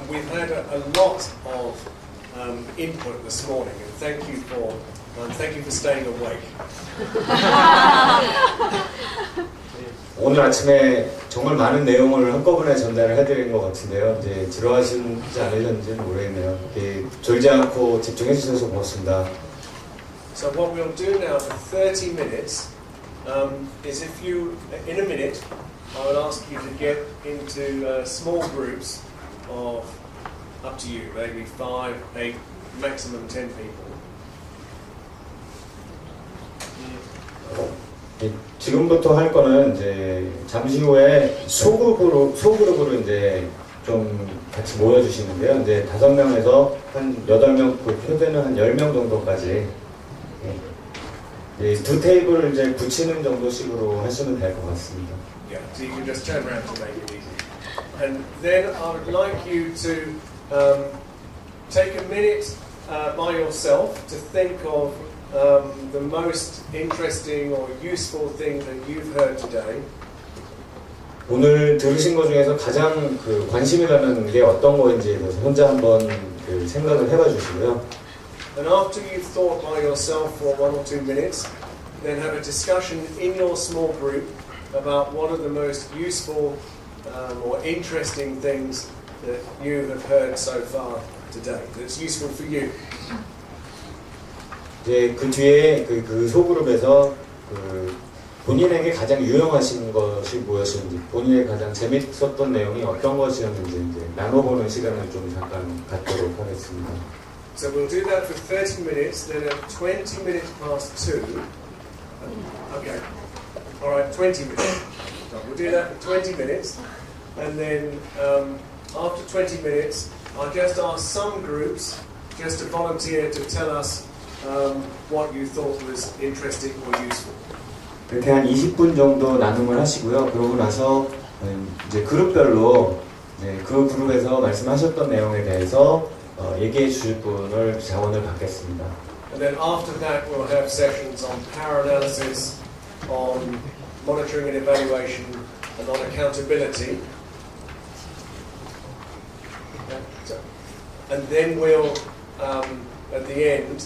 we've had a lot of input this morning, and thank you for staying awake. 오늘 아침에 정말 많은 내용을 한꺼번에 전달을 해드린 것 같은데요. 이제 지루하시지 않으셨는지는 모르겠네요. 졸지 않고 집중해 주셔서 고맙습니다. So what we'll do now for 30 minutes is if you, in a minute, I will ask you to get into small groups of, up to you, maybe 5, 8, maximum 10 people. 지금부터 할 거는 이제 잠시 후에 소그룹으로 이제 좀 같이 모여주시는데요. 이제 5명에서 한 8명, 표대는 한 10명 정도까지 두 테이블을 이제 붙이는 정도식으로 하시면 될 것 같습니다. Yeah, so you can just turn around to make it easy. And then I would like you to take a minute by yourself to think of the most interesting or useful thing that you've heard today. 오늘 들으신 것 중에서 가장 관심이 가는 게 어떤 거인지에 대해서 혼자 한번 생각을 해봐 주시고요. And after you've thought by yourself for 1 or 2 minutes, then have a discussion in your small group about what are the most useful or interesting things that you have heard so far today that's useful for you. 이제 그 뒤에 그 소그룹에서 본인에게 가장 유용하신 것이 무엇인지, 본인의 가장 재밌었던 내용이 어떤 것이었는지 이제 나눠보는 시간을 좀 잠깐 갖도록 하겠습니다. So we'll do that for 30 minutes, then at 20 minutes past 2. Okay. All right, 20 minutes. So we'll do that for 20 minutes, and then after 20 minutes, I'll just ask some groups just to volunteer to tell us what you thought was interesting or useful. 이렇게 한 20분 정도 나눔을 하시고요. 그러고 나서 이제 그룹별로 그 그룹에서 말씀하셨던 내용에 대해서 얘기해 주실 분을 자원을 받겠습니다. And then after that, we'll have sessions on power analysis, on monitoring and evaluation, and on accountability. And then we'll, at the end,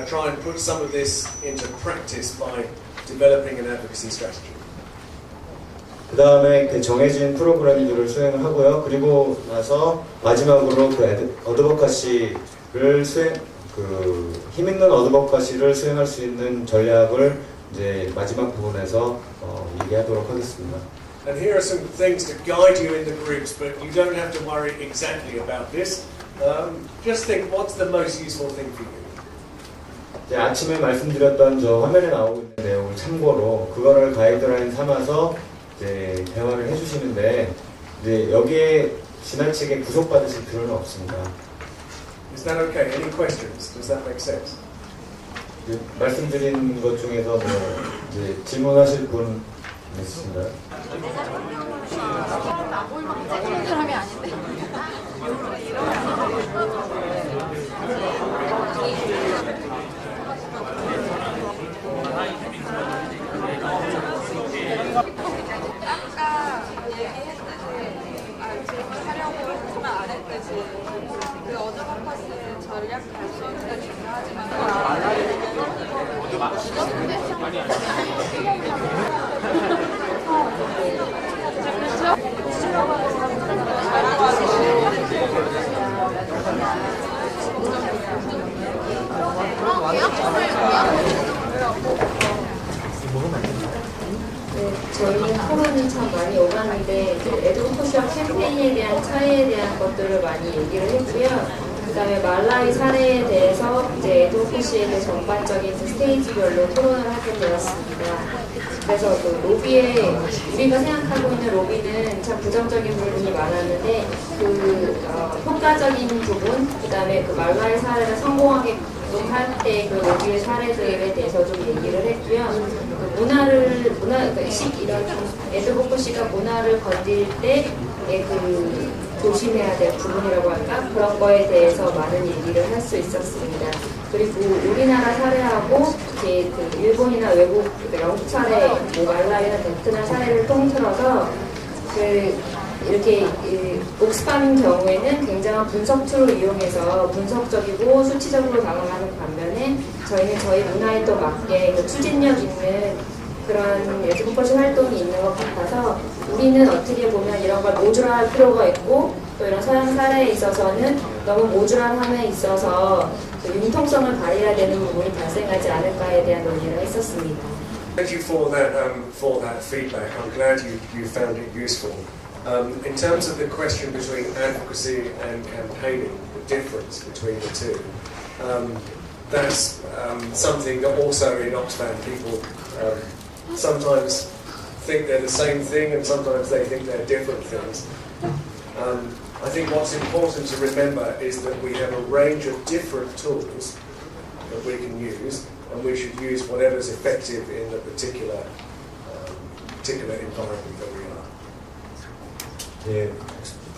try and put some of this into practice by developing an advocacy strategy. 그 다음에 정해진 프로그램들을 수행을 하고요. 그리고 나서 마지막으로 어드버카시를 힘있는 어드버카시를 수행할 수 있는 전략을 이제 마지막 부분에서 얘기하도록 하겠습니다. And here are some things to guide you in the groups, but you don't have to worry exactly about this. Just think, what's the most useful thing for you? 이제 아침에 말씀드렸던 저 화면에 나오고 있는 내용을 참고로 그거를 가이드라인 삼아서 이제 대화를 해주시는데 이제 여기에 지나치게 구속받으실 필요는 없습니다. Is that okay? Any questions? Does that make sense? 말씀드린 것 중에서 이제 질문하실 분 있으신가요? 사람이 아닌데. 아까 얘기했듯이 질문하려고 했지만 안 했듯이 그 어드버커시 전략 발전도 중요하지만 그걸 알아야 저희는 토론이 참 많이 오갔는데 에드보커시와 캠페인에 대한 차이에 대한 것들을 많이 얘기를 했고요. 그다음에 말라위 사례에 대해서 이제 에드보커시에 대해 전반적인 스테이지별로 토론을 하게 되었습니다. 그래서 그 로비에 우리가 생각하고 있는 로비는 참 부정적인 부분이 많았는데 효과적인 부분, 그다음에 그 말라위 사례를 성공하게 할 때 그 로비의 사례들에 대해서 좀 얘기를 했고요. 그 이런 에드보커시가 문화를 건드릴 때 조심해야 될 부분이라고 할까? 그런 거에 대해서 많은 얘기를 할 수 있었습니다. 그리고 우리나라 사례하고 그 일본이나 외국 영국 사례, 말라위나 베트남 사례를 통틀어서 이렇게 옥스팜 경우에는 굉장한 분석 툴을 이용해서 분석적이고 수치적으로 다가가는 반면에 저희는 저희 문화에 또 맞게 그 추진력 있는 그런 에듀포커싱 활동이 있는 것 같아서 우리는 어떻게 보면 이런 걸 모듈할 필요가 있고 또 이런 서양 사례에 있어서는 너무 모듈함에 있어서 그 융통성을 가려야 되는 부분이 발생하지 않을까에 대한 논의를 했었습니다. Thank you for that feedback. I'm glad you found it useful. In terms of the question between advocacy and campaigning, the difference between the two, that's something that also in Oxfam people sometimes think they're the same thing and sometimes they think they're different things. I think what's important to remember is that we have a range of different tools that we can use, and we should use whatever's effective in the particular environment that we are. 예,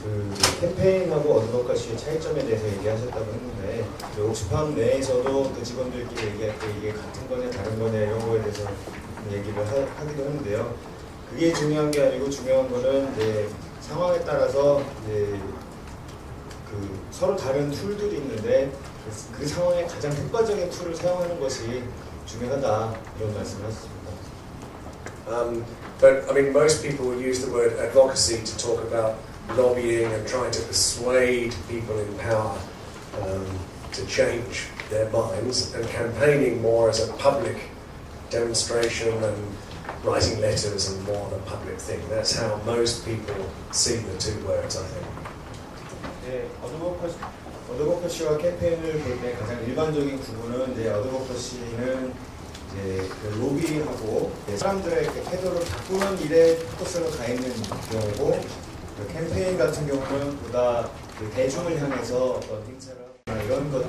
그 캠페인하고 어드버커시의 차이점에 대해서 얘기하셨다고 했는데 옥스팜 내에서도 그 직원들끼리 얘기할 때 이게 같은 거냐 다른 거냐 이런 거에 대해서 얘기를 하기도 했는데요. 그게 중요한 게 아니고 중요한 거는 이제 상황에 따라서 이제 그 서로 다른 툴들이 있는데 그 상황에 가장 효과적인 툴을 사용하는 것이 중요하다 이런 말씀을 하셨습니다. But I mean, most people will use the word advocacy to talk about lobbying and trying to persuade people in power to change their minds, and campaigning more as a public demonstration and writing letters and more of a public thing. That's how most people see the two words, I think. 네, 어드버커시와 캠페인을 볼 때 가장 일반적인 구분은 이제 어드버커시는 이제 그 로비하고 사람들의 태도를 바꾸는 일에 포커스가 가 있는 경우고 그 캠페인 같은 경우는 보다 그 대중을 향해서 어떤 행사를 하거나 이런 것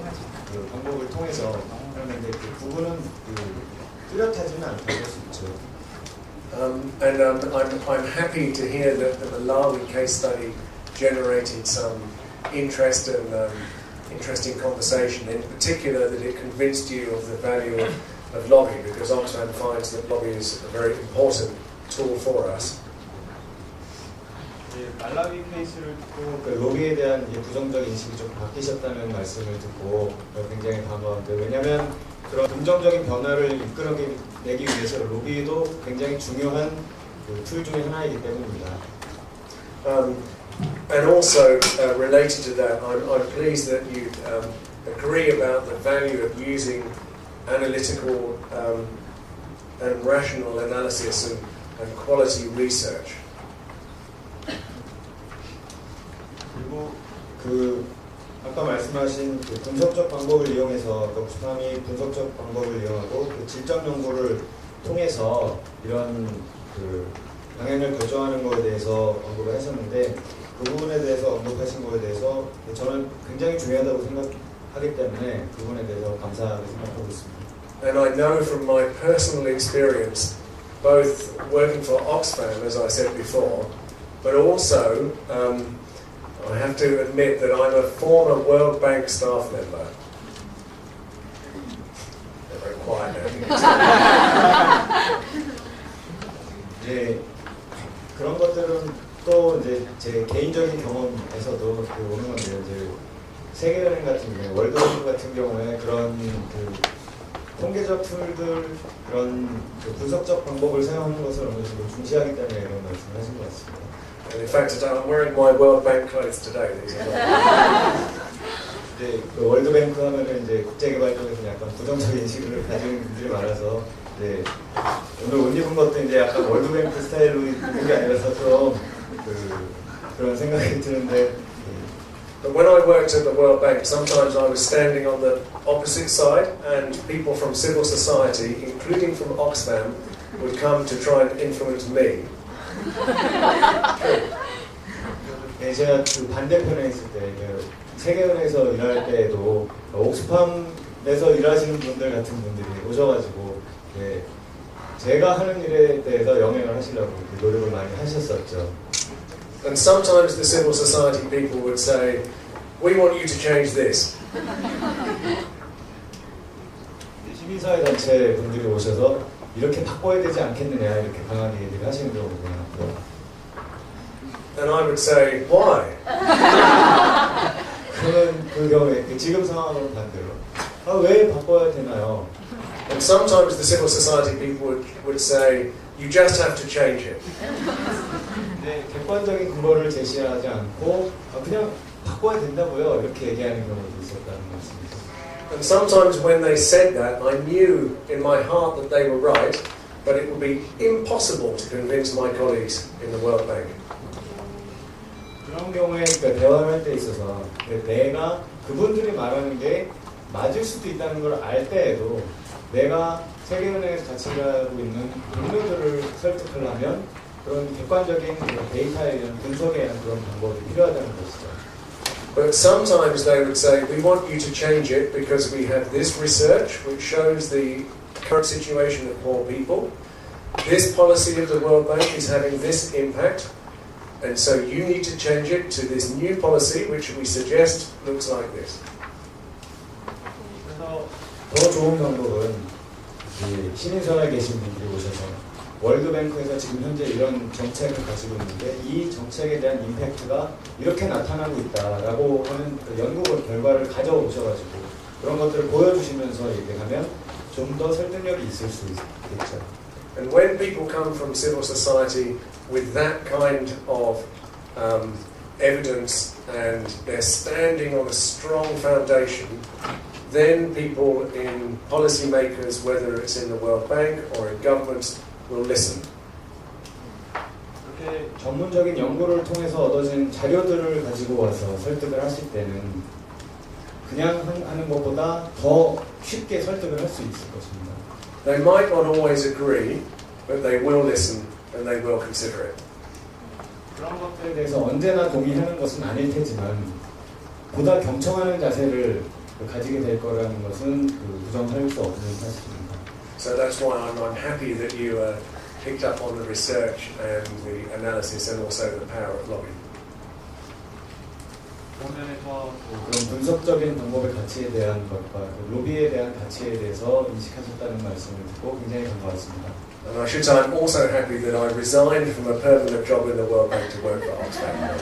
그 방법을 통해서 하는데 그 부분은 그 뚜렷하지는 않다고 할 수 있죠. I'm happy to hear that the Malawi case study generated some interest and interesting conversation. In particular, that it convinced you of the value of lobby, because Oxfam finds that lobby is a very important tool for us. 말라위 케이스를 듣고 그 로비에 대한 부정적 인식이 좀 바뀌셨다는 말씀을 듣고 굉장히 반가운데, 왜냐하면 그런 긍정적인 변화를 이끌어내기 위해서 로비도 굉장히 중요한 그 툴 중에 하나이기 때문입니다. And also related to that, I'm pleased that you agree about the value of using analytical and rational analysis and quality research. 그리고 그 아까 말씀하신 그 분석적 방법을 이용해서 옥스팜이 분석적 방법을 이용하고 그 질적 연구를 통해서 이런 그 방향을 결정하는 것에 대해서 언급을 하셨는데 그 부분에 대해서 언급하신 것에 대해서 저는 굉장히 중요하다고 생각하기 때문에 그 부분에 대해서 감사하게 생각하고 있습니다. And I know from my personal experience, both working for Oxfam, as I said before, but also I have to admit that I'm a former World Bank staff member. They're very quiet now. 네, 그런 것들은 또 이제 제 개인적인 경험에서도 오는 건데요. 이제 세계은행 같은 경우, 월드뱅크 같은 경우에 그런 그 통계적 툴들, 그런 그 분석적 방법을 사용하는 것을 어느 정도 중시하기 때문에 이런 말씀을 하신 것 같습니다. And in fact, I'm wearing my World Bank clothes today. These are 네, 그 월드뱅크 하면은 이제 국제개발쪽에서 약간 부정적인 인식을 가지는 분들이 많아서, 네, 오늘 옷 입은 것도 이제 약간 월드뱅크 스타일로 입은 게 아니라서 좀 그런 생각이 드는데. But when I worked at the World Bank, sometimes I was standing on the opposite side, and people from civil society, including from Oxfam, would come to try and influence me. 네, 제가 그 반대편에 있을 때, 세계은행에서 일할 때에도 옥스팜에서 일하시는 분들 같은 분들이 오셔가지고, 네, 제가 하는 일에 대해서 영향을 하시려고 노력을 많이 하셨었죠. And sometimes the civil society people would say, "We want you to change this." 시민사회 단체 분들이 오셔서 이렇게 바꿔야 되지 않겠느냐 이렇게 강하게 얘기를 하시는 경우가 많고요. And I would say, why? 그러면 그 경우에 지금 상황으로 반대로 왜 바꿔야 되나요? And sometimes the civil society people would say, you just have to change it. 네, 객관적인 근거를 제시하지 않고 그냥 바꿔야 된다고요 이렇게 얘기하는 경우도 있었다는 말씀이죠. And sometimes when they said that, I knew in my heart that they were right, but it would be impossible to convince my colleagues in the World Bank. 그런 경우에 대화를 할 때 있어서 내가 그분들이 말하는 게 맞을 수도 있다는 걸 알 때에도 내가 세계은행에서 같이 일하고 있는 동료들을 설득하려면 그런 객관적인 데이터에 대한 분석에 대한 그런 방법이 필요하다는 것이죠. But sometimes they would say, we want you to change it because we have this research which shows the current situation of poor people. This policy of the World Bank is having this impact. And so you need to change it to this new policy which we suggest looks like this. 그래서 더 좋은 방법은 신인선에 계신 분들이 오셔서 월드뱅크에서 지금 현재 이런 정책을 가지고 있는데 이 정책에 대한 임팩트가 이렇게 나타나고 있다라고 하는 그 연구 결과를 가져오셔가지고 그런 것들을 보여주시면서 얘기하면 좀 더 설득력이 있을 수 있겠죠. And when people come from civil society with that kind of evidence and they're standing on a strong foundation, then people in policymakers, whether it's in the World Bank or in governments, will listen. 그렇게 전문적인 연구를 통해서 얻어진 자료들을 가지고 와서 설득을 하실 때는 그냥 하는 것보다 더 쉽게 설득을 할 수 있을 것입니다. They might not always agree, but they will listen and they will consider it. 그런 것들에 대해서 언제나 동의하는 것은 아닐 테지만 보다 경청하는 자세를 가지게 될 거라는 것은 부정할 수 없는 사실입니다. So that's why I'm happy that you picked up on the research and the analysis and also the power of lobbying. 그런 분석적인 방법의 가치에 대한 것과 로비에 대한 가치에 대해서 인식하셨다는 말씀을 듣고 굉장히 반가웠습니다. And I should say I'm also happy that I resigned from a permanent job in the World Bank to work for Oxfam.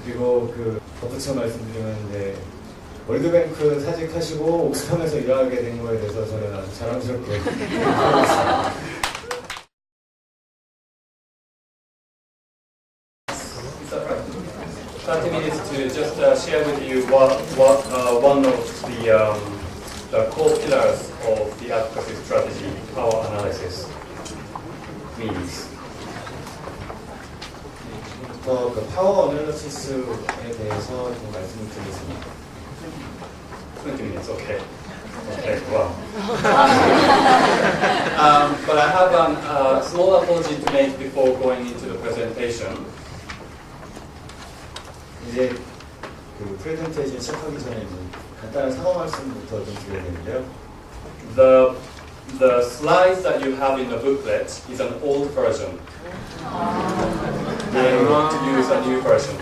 그리고 덧붙여 말씀드리면 이제 월드뱅크 사직하시고 옥스팜에서 일하게 된 거에 대해서 저는 아주 자랑스럽게 생각하고 있습니다. 30 minutes to just share with you what one of the core pillars of the advocacy strategy, power analysis, means. 지금부터 파워 어널리시스에 대해서 좀 말씀을 드리겠습니다. 20 minutes, okay. Okay, wow. But I have a small apology to make before going into the presentation. 이제 프레젠테이션 시작하기 전에 간단한 사과 말씀부터 좀 드려야 되는데요. The slides that you have in the booklet is an old version. And I want to use a new version.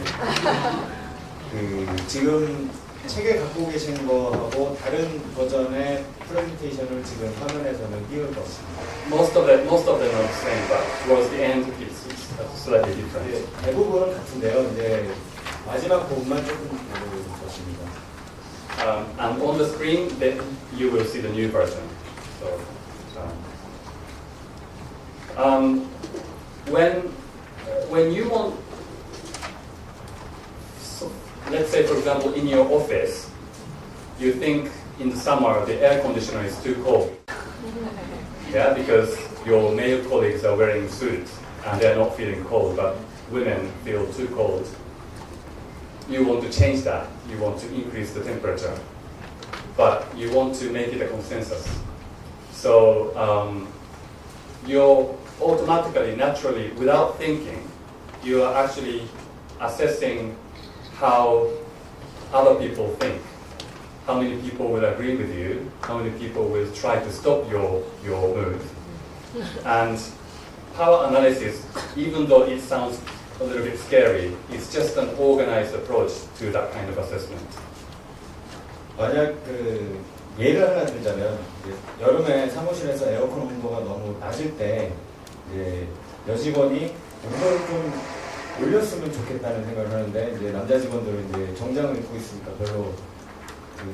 지금 책에 갖고 계신 거하고 다른 버전의 프레젠테이션을 지금 화면에서는 띄울 것입니다. Most of them are the same, but towards the end it's slightly different. 대부분은 같은데요. 이제 마지막 부분만 조금 보여줄 것입니다. And on the screen, then you will see the new version. So, when you want, so let's say for example in your office, you think in the summer the air conditioner is too cold. Yeah, because your male colleagues are wearing suits and they're not feeling cold, but women feel too cold. You want to change that. You want to increase the temperature, but you want to make it a consensus. So you're automatically, naturally, without thinking, you are actually assessing how other people think. How many people will agree with you? How many people will try to stop your move? And power analysis, even though it sounds a little bit scary, it's just an organized approach to that kind of assessment. 만약 예를 하나 들자면 여름에 사무실에서 에어컨 온도가 너무 낮을 때 여직원이 온도를 좀 올렸으면 좋겠다는 생각을 하는데 이제 남자 직원들은 이제 정장을 입고 있으니까 별로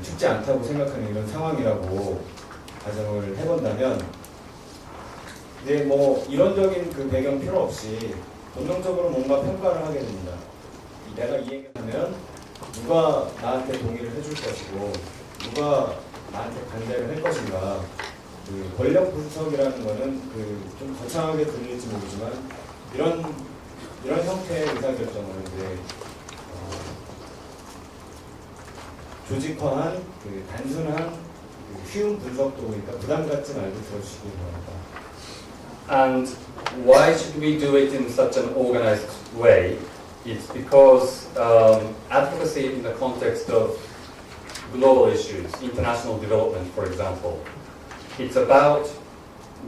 춥지 않다고 생각하는 이런 상황이라고 가정을 해본다면 이제 뭐 이론적인 그 배경 필요 없이 본능적으로 뭔가 평가를 하게 됩니다. 내가 이 얘기를 하면 누가 나한테 동의를 해줄 것이고 누가 나한테 반대를 할 것인가. 그 권력 분석이라는 거는 그 좀 거창하게 들릴지 모르지만 이런 형태의 의사결정을 이제 조직화한 그 단순한 그 쉬운 분석도니까 부담 갖지 말고 들어주시기 바랍니다. And why should we do it in such an organized way? It's because advocacy in the context of global issues, international development, for example, it's about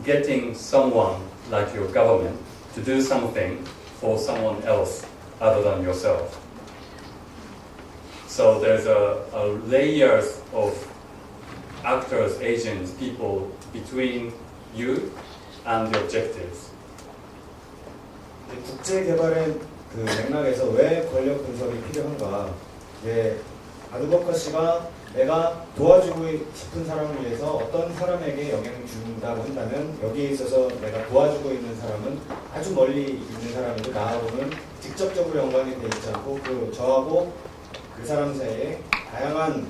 getting someone like your government to do something for someone else other than yourself. So there's a layers of actors, agents, people between you and the objectives. 국제 개발의 그 맥락에서 왜 권력 분석이 필요한가? 아드보커시가 내가 도와주고 싶은 사람을 위해서 어떤 사람에게 영향을 준다고 한다면 여기에 있어서 내가 도와주고 있는 사람은 아주 멀리 있는 사람이고 나하고는 직접적으로 연관이 되어 있지 않고 저하고 그 사람 사이에 다양한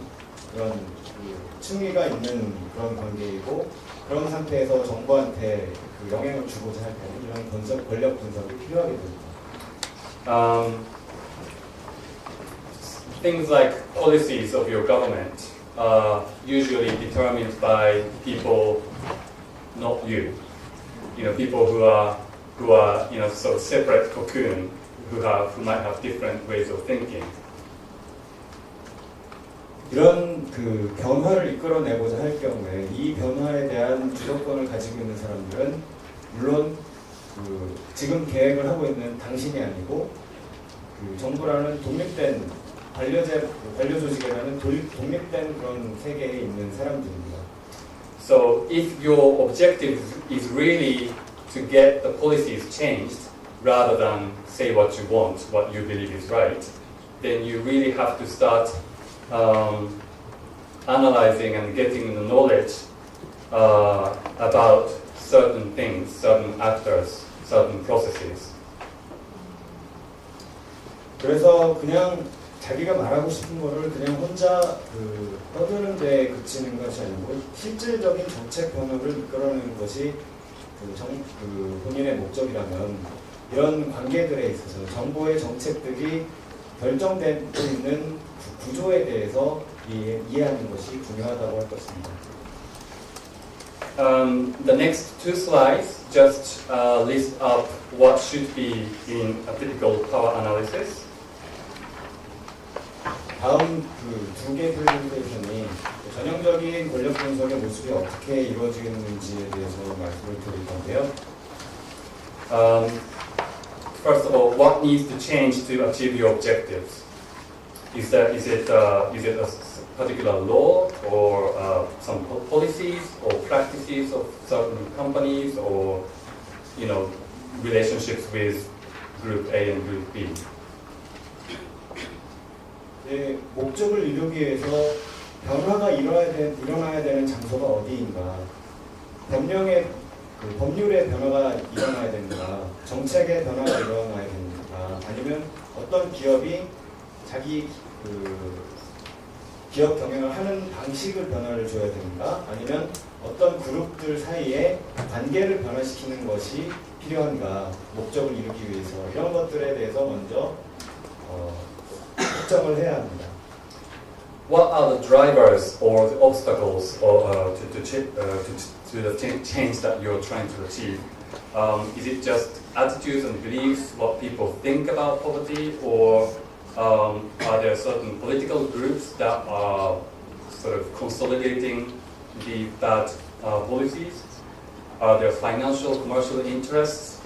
그런 그 층위가 있는 그런 관계이고 그런 상태에서 정부한테 그 영향을 주고자 할 때는 이런 권력 분석이 필요하게 됩니다. Things like policies of your government are usually determined by people, not you. You know, people who are sort of separate cocoon, who might have different ways of thinking. 이런 그 변화를 이끌어내고자 할 경우에 이 변화에 대한 주도권을 가지고 있는 사람들은 물론 그 지금 계획을 하고 있는 당신이 아니고 그 정부라는 독립된 관료 조직이라는 독립된 그런 세계에 있는 사람들입니다. So if your objective is really to get the policies changed rather than say what you want, what you believe is right, then you really have to start analyzing and getting the knowledge about certain things, certain actors, certain processes. 그래서 그냥 자기가 말하고 싶은 거를 그냥 혼자 떠드는 데 그치는 것이 아니고 실질적인 정책 변화를 이끌어내는 것이 본인의 목적이라면 이런 관계들에 있어서 정부의 정책들이 결정되고 있는 구조에 대해서 이해하는 것이 중요하다고 할 것입니다. The next two slides just list up what should be in a typical power analysis. 다음 그 두 개 프레젠테이션이 전형적인 권력 분석의 모습이 어떻게 이루어지는지에 대해서 말씀을 드릴 건데요. First of all, what needs to change to achieve your objectives? Is it a particular law or some policies or practices of certain companies or relationships with Group A and Group B? 목적을 이루기 위해서 변화가 일어나야 되는 장소가 어디인가? 법률의 변화가 일어나야 되는가? 정책의 변화가 일어나야 되는가? 아니면 어떤 기업이 자기 기업 경영을 하는 방식을 변화를 줘야 되는가? 아니면 어떤 그룹들 사이에 관계를 변화시키는 것이 필요한가? 목적을 이루기 위해서 이런 것들에 대해서 먼저 특정을 해야 합니다. What are the drivers or the obstacles to the change that you're trying to achieve? Is it just attitudes and beliefs, what people think about poverty, or are there certain political groups that are sort of consolidating the bad policies? Are there financial, commercial interests,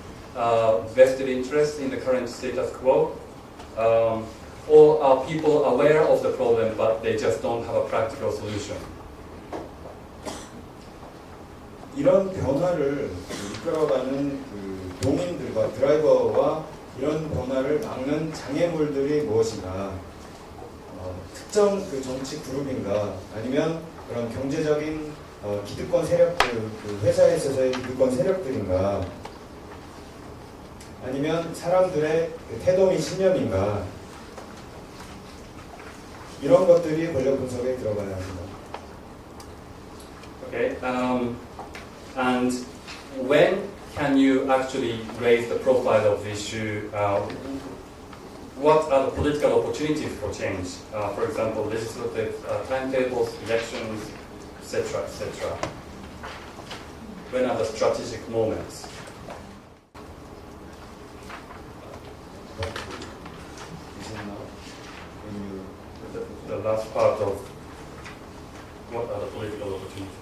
vested interests in the current status quo? Or are people aware of the problem but they just don't have a practical solution? 이런 변화를 이끌어가는 동인들과 드라이버와 이런 변화를 막는 장애물들이 무엇인가? 특정 그 정치 그룹인가? 아니면 그런 경제적인 기득권 세력들, 그 회사에 있어서의 기득권 세력들인가? 아니면 사람들의 그 태도 및 신념인가? 이런 것들이 권력 분석에 들어가야 합니다. Okay, and when can you actually raise the profile of the issue? What are the political opportunities for change? For example, legislative timetables, elections, etc., etc. When are the strategic moments? The last part of what are the political opportunities?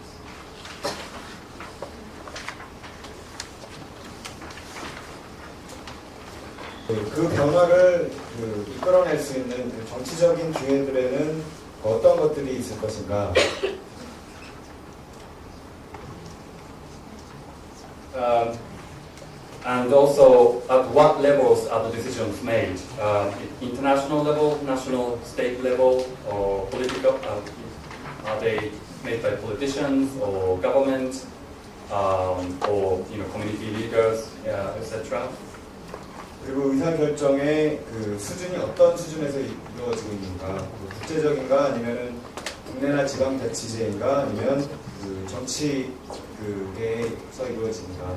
그 변화를 이끌어낼 수 있는 그 정치적인 기회들에는 어떤 것들이 있을 것인가? And also, at what levels are the decisions made? International level, national, state level, or political? Are they made by politicians or government, or community leaders, etc.? 그리고 의사결정의 그 수준이 어떤 수준에서 이루어지고 있는가? 국제적인가 아니면은 국내나 지방 자치제인가 아니면 그 정치 그게서 이루어지는가?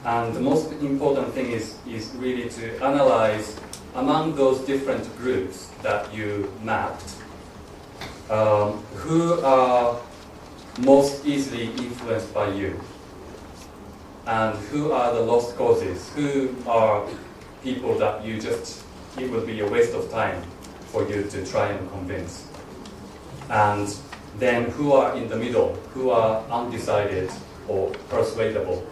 And the most important thing is really to analyze among those different groups that you mapped, who are most easily influenced by you, and who are the lost causes, who are people that it will be a waste of time for you to try and convince. And then who are in the middle, who are undecided or persuadable.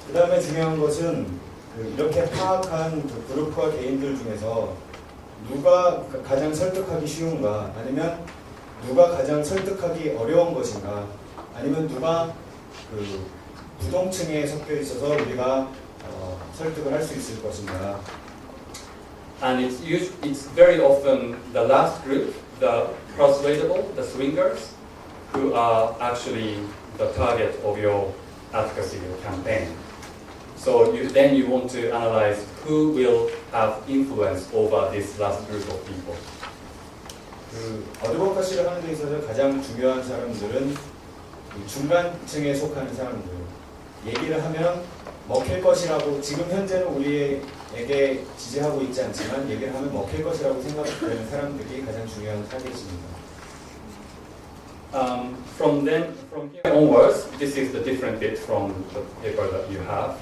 그 다음에 중요한 것은 이렇게 파악한 그 그룹과 개인들 중에서 누가 가장 설득하기 쉬운가 아니면 누가 가장 설득하기 어려운 것인가 아니면 누가 그 부동층에 섞여 있어서 우리가 설득을 할 수 있을 것인가. And it's very often the last group, the persuadable, the swingers, who are actually the target of your advocacy campaign. So then you want to analyze who will have influence over this last group of people. 그 어드보커시를 하는 데 있어서 가장 중요한 사람들은 중간층에 속하는 사람들. 얘기를 하면 먹힐 것이라고 지금 현재는 우리에게 지지하고 있지 않지만 얘기를 하면 먹힐 것이라고 생각되는 사람들이 가장 중요한 타겟입니다. From here onwards, this is the different bit from the paper that you have.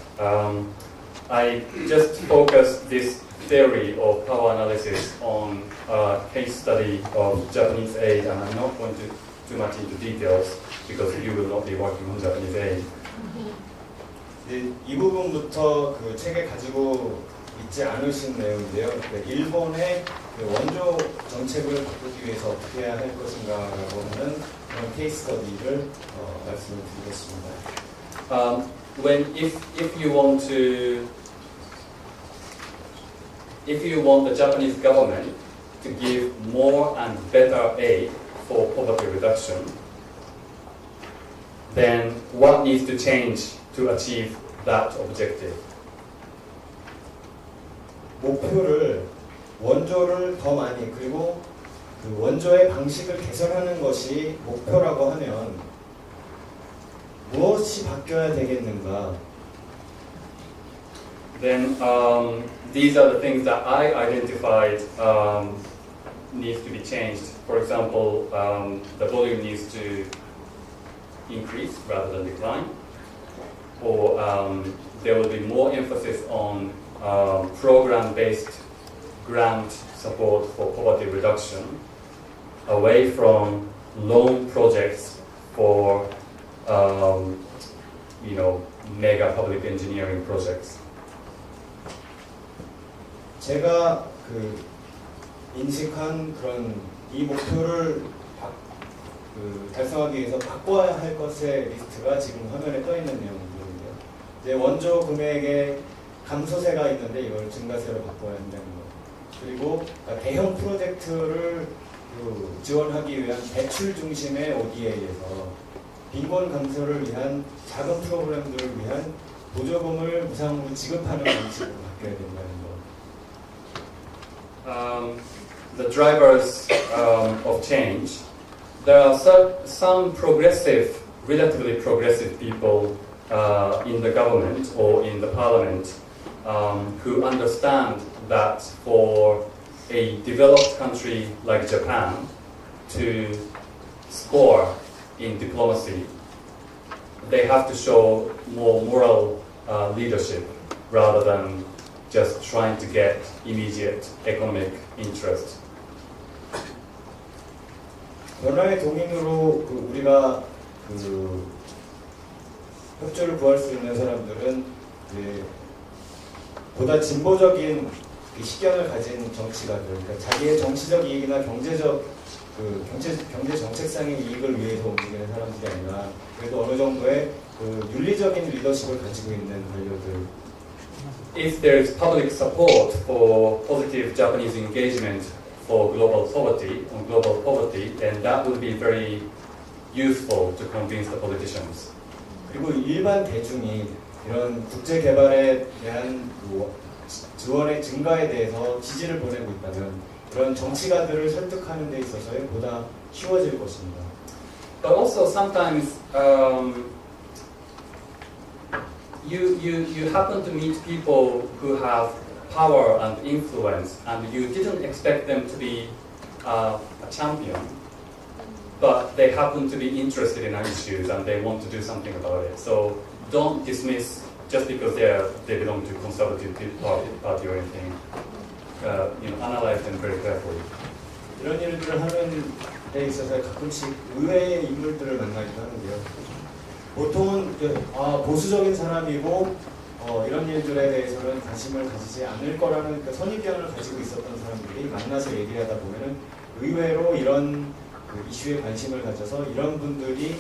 I just focused this theory of power analysis on a case study of Japanese aid, and I'm not going to too much into details because you will not be working on Japanese aid. 이 부분부터 그 책에 가지고 있지 않으신 내용인데요. 일본의 그 원조 정책을 바꾸기 위해서 어떻게 해야 할 것인가라고 하는 그런 케이스 스터디를 말씀을 드리겠습니다. If you want the Japanese government to give more and better aid for poverty reduction, then what needs to change to achieve that objective? 목표를 원조를 더 많이 그리고 그 원조의 방식을 개선하는 것이 목표라고 하면 무엇이 바뀌어야 되겠는가? Then these are the things that I identified needs to be changed. For example, the volume needs to increase rather than decline, or there will be more emphasis on program-based grant support for poverty reduction, away from loan projects for mega public engineering projects. 제가 그 인식한 그런 이 목표를 달성하기 위해서 바꿔야 할 것의 리스트가 지금 화면에 떠 있는 내용들인데요. 이제 원조 금액의 감소세가 있는데 이걸 증가세로 바꿔야 한다는 거. 그리고 대형 프로젝트를 지원하기 위한 대출 중심의 ODA에서 빈곤 감소를 위한 작은 프로그램들을 위한 보조금을 무상으로 지급하는 방식으로 바뀌어야 된다는 거. The drivers of change. There are some progressive, relatively progressive people in the government or in the parliament who understand that for a developed country like Japan to score in diplomacy, they have to show more moral leadership rather than just trying to get immediate economic interest. 변화의 동인으로 우리가 협조를 구할 수 있는 사람들은 보다 진보적인 식견을 가진 정치가들, 그러니까 자기의 정치적 이익이나 경제 정책상의 이익을 위해서 움직이는 사람들이 아니라 그래도 어느 정도의 윤리적인 리더십을 가지고 있는 관료들. If there is public support for positive Japanese engagement for global poverty, then that will be very useful to convince the politicians. 그리고 일반 대중이 이런 국제 개발에 대한 지원의 증가에 대해서 지지를 보내고 있다면 그런 정치가들을 설득하는 데 있어서 보다 쉬워질 것입니다. But also sometimes you happen to meet people who have power and influence, and you didn't expect them to be a champion, but they happen to be interested in our issues and they want to do something about it. So don't dismiss just because they belong to conservative party or anything. Analyze them very carefully. 이런 일들을 하는 데 있어서 가끔씩 의외의 인물들을 만나기도 하는데요. 보통은 보수적인 사람이고 이런 일들에 대해서는 관심을 가지지 않을 거라는 선입견을 가지고 있었던 사람들이 만나서 얘기를 하다 보면은 의외로 이런 이슈에 관심을 가져서 이런 분들이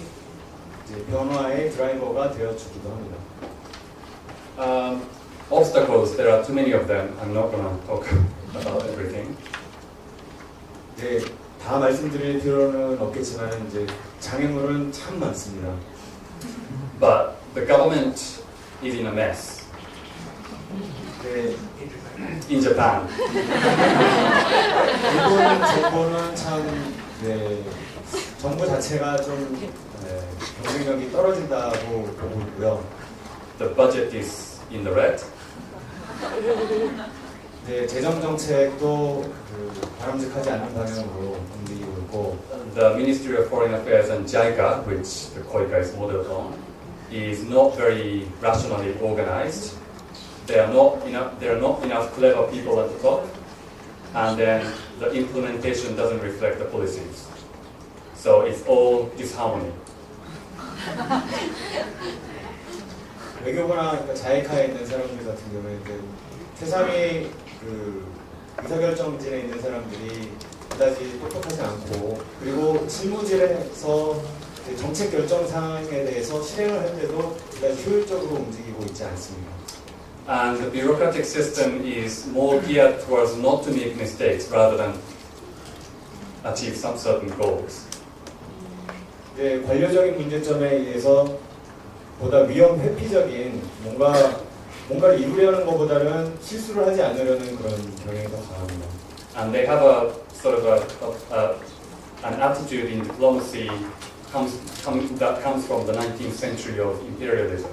이제 변화의 드라이버가 되어주기도 합니다. Obstacles, there are too many of them. I'm not going to talk about everything. 네, 다 말씀드릴 필요는 없겠지만 이제 장애물은 참 많습니다. But the government is in a mess. 네, In Japan. 일본 정부는 참 정부 자체가 좀 경쟁력이 떨어진다고 보고 있고요. The budget is in the red. 재정 정책도 바람직하지 않은 방향으로 움직이고 있고. The Ministry of Foreign Affairs and JICA, which the KOICA is modeled on, is not very rationally organized. There are not enough clever people at the top, and then the implementation doesn't reflect the policies. So it's all disharmony. 외교부나 자이카에 있는 사람들 같은 경우에 세상의 의사결정진에 있는 사람들이 그다지 똑똑하지 않고 그리고 실무질에서 정책 결정 사항에 대해서 실행을 할 때도 그다지 효율적으로 움직이고 있지 않습니다. And the bureaucratic system is more geared towards not to make mistakes rather than achieve some certain goals. 관료적인 문제점에 의해서 보다 회피적인 뭔가를 이루려는 것보다는 실수를 하지 않으려는 그런 경향이 더 강합니다. And they have a sort of an attitude in diplomacy that comes from the 19th century of imperialism.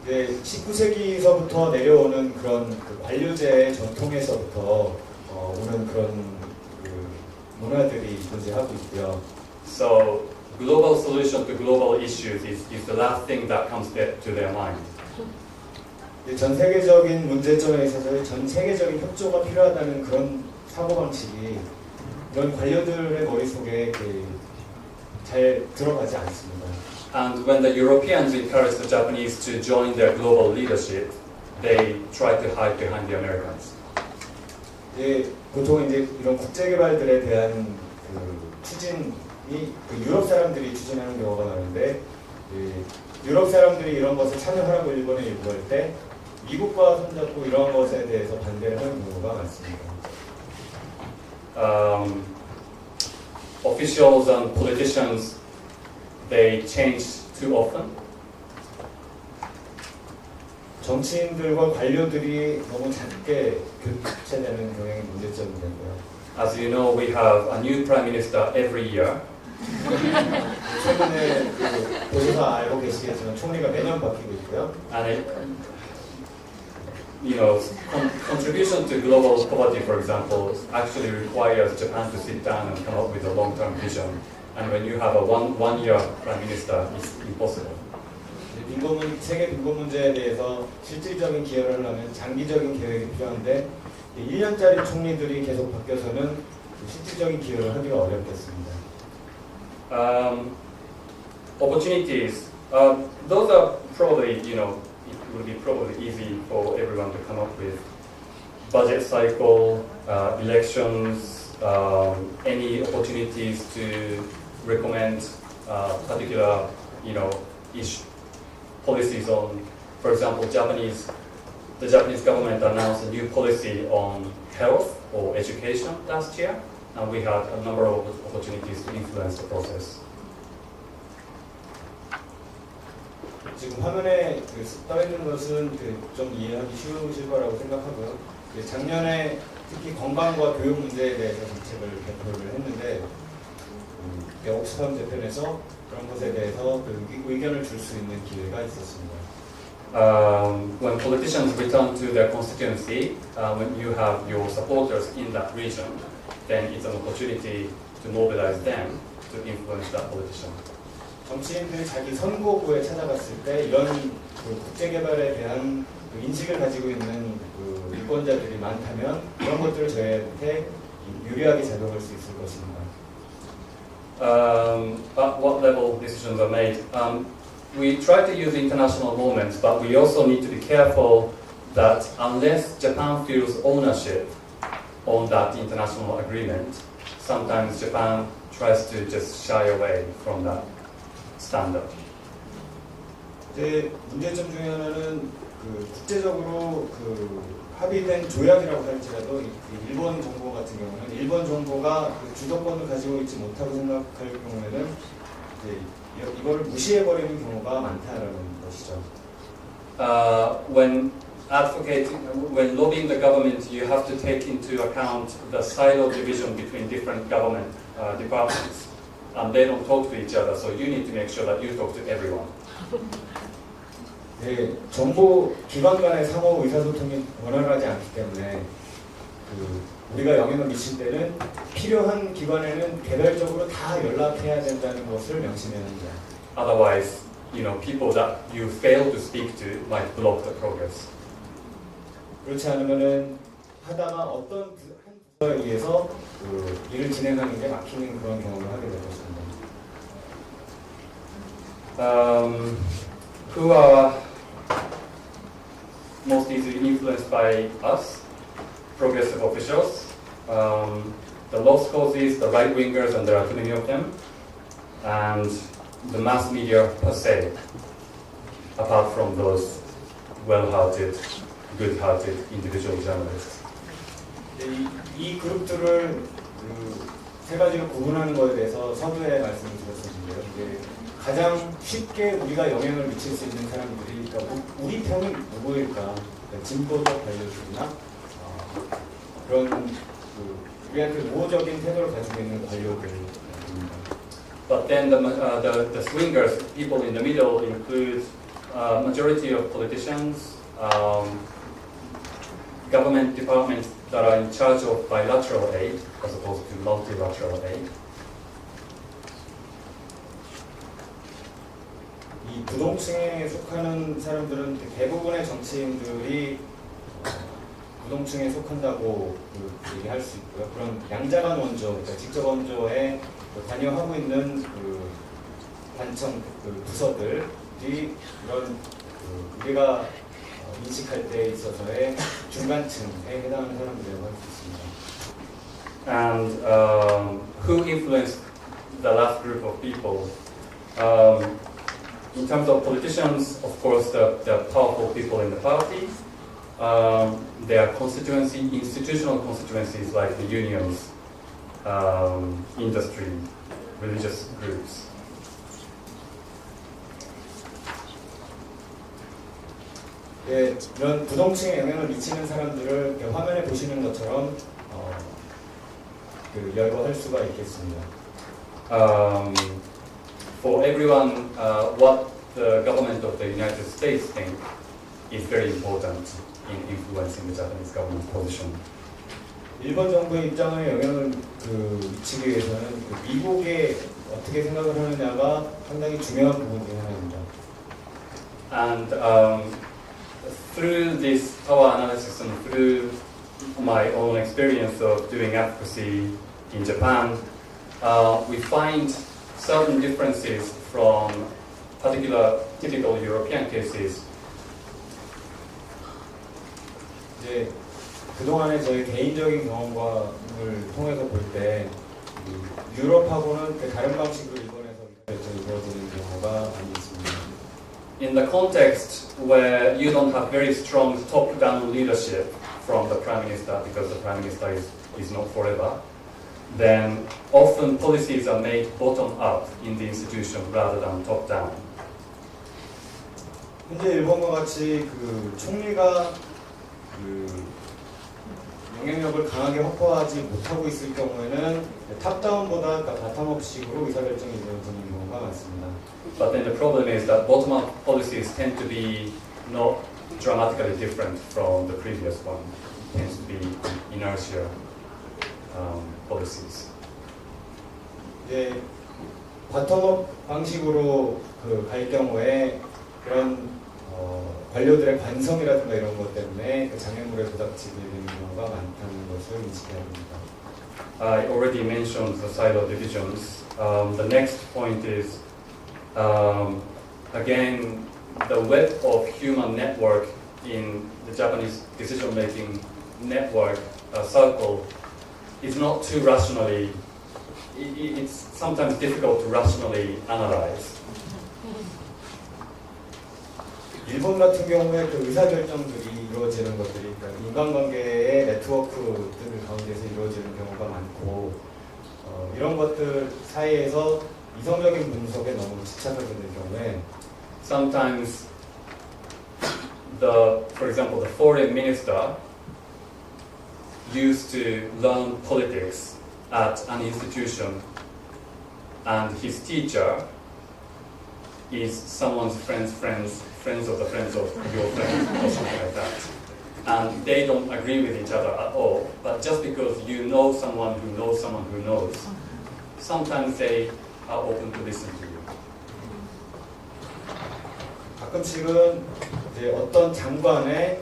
19세기서부터 내려오는 그런 관료제의 전통에서부터 오는 그런 문화들이 존재하고 있고요. So global solution to global issues is the last thing that comes to their mind. 전 세계적인 문제점에 있어서 전 세계적인 협조가 필요하다는 그런 사고방식이 이런 관료들의 머릿속에 잘 들어가지 않습니다. And when the Europeans encourage the Japanese to join their global leadership, they try to hide behind the Americans. 보통 이제 이런 국제 개발들에 대한 추진이 유럽 사람들이 추진하는 경우가 많은데 유럽 사람들이 이런 것을 참여하라고 일본에 요구할 때 미국과 손잡고 이런 것에 대해서 반대를 하는 경우가 많습니다. Officials and politicians, they change too often. 정치인들과 관료들이 너무 작게 교체되는 경향이 문제점이 되고요. As you know, we have a new prime minister every year. 최근에 보셔서 알고 계시겠지만 총리가 매년 바뀌고 있고요. And contribution to global poverty, for example, actually requires Japan to sit down and come up with a long-term vision. And when you have a one-year prime minister, it's impossible. 세계 빈곤 문제에 대해서 실질적인 기여를 하려면 장기적인 계획이 필요한데 1년짜리 총리들이 계속 바뀌어서는 실질적인 기여를 하기가 어렵겠습니다. Opportunities. Those are probably, it would be probably easy for everyone to come up with. Budget cycle, elections, any opportunities to recommend particular, policies on, for example, the Japanese government announced a new policy on health or education last year, and we had a number of opportunities to influence the process. 지금 화면에 떠 있는 것은 좀 이해하기 쉬우실 거라고 생각하고요. 작년에 특히 건강과 교육 문제에 대해서 정책을 발표를 했는데 옥스팜 재편에서 그런 것에 대해서 의견을 줄 수 있는 기회가 있었습니다. When politicians return to their constituency, when you have your supporters in that region, then it's an opportunity to mobilize them to influence that politician. 정치인들이 자기 선거구에 찾아갔을 때 이런 국제개발에 대한 인식을 가지고 있는 유권자들이 많다면 그런 것들을 저희한테 유리하게 작용할 수 있을 것입니다. At what level decisions are made? We try to use international moments, but we also need to be careful that unless Japan feels ownership on that international agreement, sometimes Japan tries to just shy away from that standard. 문제점 중에 하나는 국제적으로 합의된 조약이라고 할지라도 일본 정부 같은 경우는 일본 정부가 주도권을 가지고 있지 못하고 생각할 경우에는 이거를 무시해버리는 경우가 많다라는 것이죠. When lobbying the government, you have to take into account the silo division between different government departments, and they don't talk to each other. So you need to make sure that you talk to everyone. 정부 기관 간의 상호 의사소통이 원활하지 않기 때문에 우리가 영향을 미칠 때는 필요한 기관에는 개별적으로 다 연락해야 된다는 것을 명심해야 합니다. Otherwise, people that you fail to speak to might block the progress. 그렇지 않으면은 하다가 어떤 한 부서에 의해서 일을 진행하는 게 막히는 그런 경험을 하게 될 것입니다. Who are most easily influenced by us, progressive officials, the lost causes, the right-wingers, and there are too many of them, and the mass media per se, apart from those well-hearted, good-hearted individual journalists. 이 그룹들을 세 가지로 구분하는 것에 대해서 서두에 말씀을 드렸었는데요. 가장 쉽게 우리가 영향을 미칠 수 있는 사람들이 우리 편은 누구일까? 진보적 관료들이나 그런 우리한테 우호적인 태도를 가지고 있는 관료들입니다. But then the swingers, people in the middle, include majority of politicians, government departments that are in charge of bilateral aid as opposed to multilateral aid. 이 부동층에 속하는 사람들은 대부분의 정치인들이 부동층에 속한다고 얘기할 수 있고요. 그런 양자간 원조, 그러니까 직접 원조에 관여하고 있는 관청 부서들이 이런 우리가 인식할 때 있어서의 중간층에 해당하는 사람들이라고 할 수 있습니다. And who influenced the last group of people? In terms of politicians, of course, the powerful people in the party, there are institutional constituencies like the unions, industry, religious groups. 예, 이런 부동층에 영향을 미치는 사람들을 이렇게 화면에 보시는 것처럼 열거할 수가 있겠습니다. For everyone, what the government of the United States think is very important in influencing the Japanese government's position. 일본 정부의 입장에 영향을 미치기 위해서는 미국이 어떻게 생각을 하느냐가 상당히 중요한 부분 중 하나입니다. And through this power analysis and through my own experience of doing advocacy in Japan, we find certain differences from typical European cases. 이제 그동안의 저희 개인적인 경험을 통해서 볼 때 유럽하고는 다른 방식으로 일본에서 이루어지는 경우가 많이 있습니다. In the context where you don't have very strong top-down leadership from the Prime Minister because the Prime Minister is not forever, then often policies are made bottom-up in the institution rather than top-down. 현재 일본과 같이 총리가 영향력을 강하게 확보하지 못하고 있을 경우에는 탑다운보다 바텀업식으로 의사결정이 이루어지는 경우가 많습니다. But then the problem is that bottom-up policies tend to be not dramatically different from the previous one. It tends to be inertia policies. 이제 바텀업 방식으로 갈 경우에 그런 관료들의 관성이라든가 이런 것 때문에 장애물에 부닥치게 되는 경우가 많다는 것을 인식해야 합니다. I already mentioned the silo divisions. The next point is again the web of human network in the Japanese decision-making network circle is not too rationally. It's sometimes difficult to rationally analyze. 일본 같은 경우에 의사결정들이 이루어지는 것들이 인간관계의 네트워크들 가운데서 이루어지는 경우가 많고 이런 것들 사이에서 이성적인 분석에 너무 집착하게 될 경우에 Sometimes, for example, the foreign minister used to learn politics at an institution, and his teacher is someone's friends of the friends of your friend, or something like that. And they don't agree with each other at all, but just because you know someone who knows someone who knows, sometimes they are open to listen to you. 가끔씩은 이제 어떤 장관의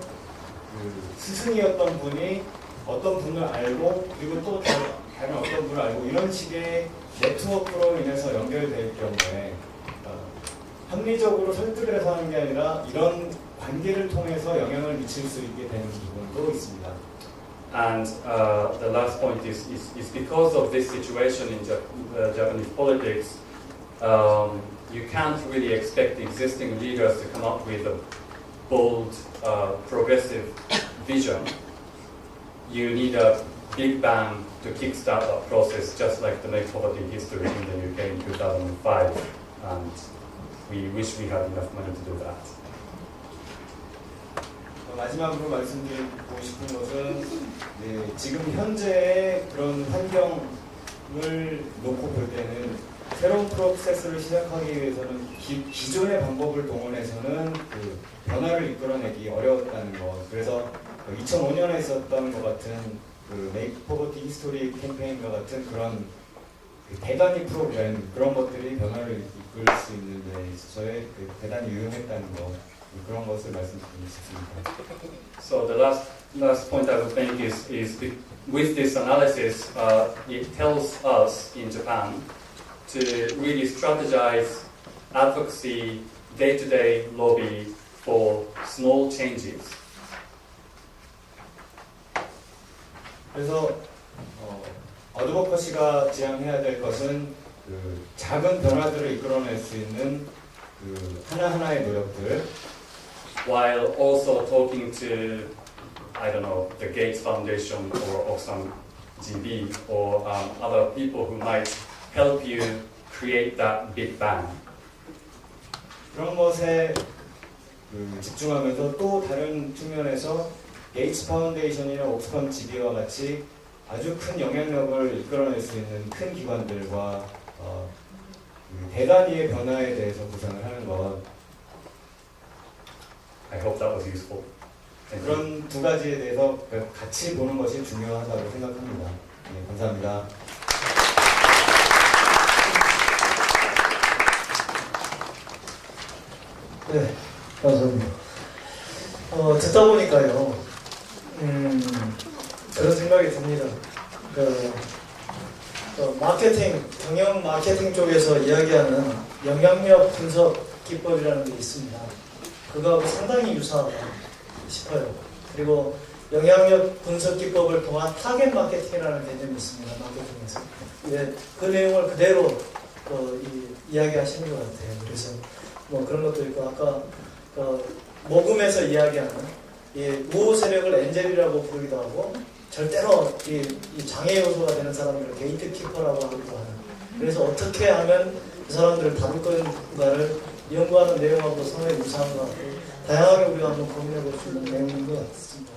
스승이었던 분이 어떤 분을 알고 그리고 또 다른 어떤 분을 알고 이런 식의 네트워크로 인해서 연결될 경우에 합리적으로 설득을 해서 하는 게 아니라 이런 관계를 통해서 영향을 미칠 수 있게 되는 부분도 있습니다. And the last point is because of this situation in Japanese politics, you can't really expect existing leaders to come up with a bold, progressive vision. You need a big bang to kickstart that process, just like the Make Poverty history in the UK in 2005. And we wish we had enough money to do that. 마지막으로 말씀드리고 싶은 것은 지금 현재의 그런 환경을 놓고 볼 때는 새로운 프로세스를 시작하기 위해서는 기존의 방법을 동원해서는 변화를 이끌어내기 어려웠다는 것. 그래서 2005년에 있었던 것 같은 Make Poverty History 캠페인과 같은 그런 대단히 프로그램 그런 것들이 변화를 이끌 수 있는 데 있어서의 대단히 유용했다는 것. 그런 것을 말씀드리고 싶습니다. So the last point I would make is with this analysis, it tells us in Japan to really strategize advocacy, day-to-day lobby for small changes. 그래서 어드버커시가 지향해야 될 것은 작은 변화들을 이끌어낼 수 있는 하나하나의 노력들. While also talking to I don't know, the Gates Foundation or Oxfam GB or other people who might help you create that Big Bang. 그런 것에 집중하면서 또 다른 측면에서 게이츠 파운데이션이나 옥스팜 GB와 같이 아주 큰 영향력을 이끌어낼 수 있는 큰 기관들과 대단위의 변화에 대해서 구상을 하는 것. I hope that was useful. Thank you. 그런 두 가지에 대해서 같이 보는 것이 중요하다고 생각합니다. 네, 감사합니다. 네, 감사합니다. 듣다 보니까요, 그런 생각이 듭니다. 마케팅, 경영 마케팅 쪽에서 이야기하는 영향력 분석 기법이라는 게 있습니다. 그거하고 상당히 유사하다 싶어요. 그리고 영향력 분석 기법을 통한 타겟 마케팅이라는 개념이 있습니다. 마케팅에서. 예, 그 내용을 그대로 이야기하시는 것 같아요. 그래서 뭐 그런 것도 있고, 아까 모금에서 이야기하는 이 우호 세력을 엔젤이라고 부르기도 하고, 절대로 이 장애 요소가 되는 사람들을 게이트키퍼라고 하기도 하는. 그래서 어떻게 하면 그 사람들을 다룰 건가를 연구하는 내용하고 상당히 유사한 것 같고, 다양하게 우리가 한번 고민해 볼 수 있는 내용인 것 같습니다.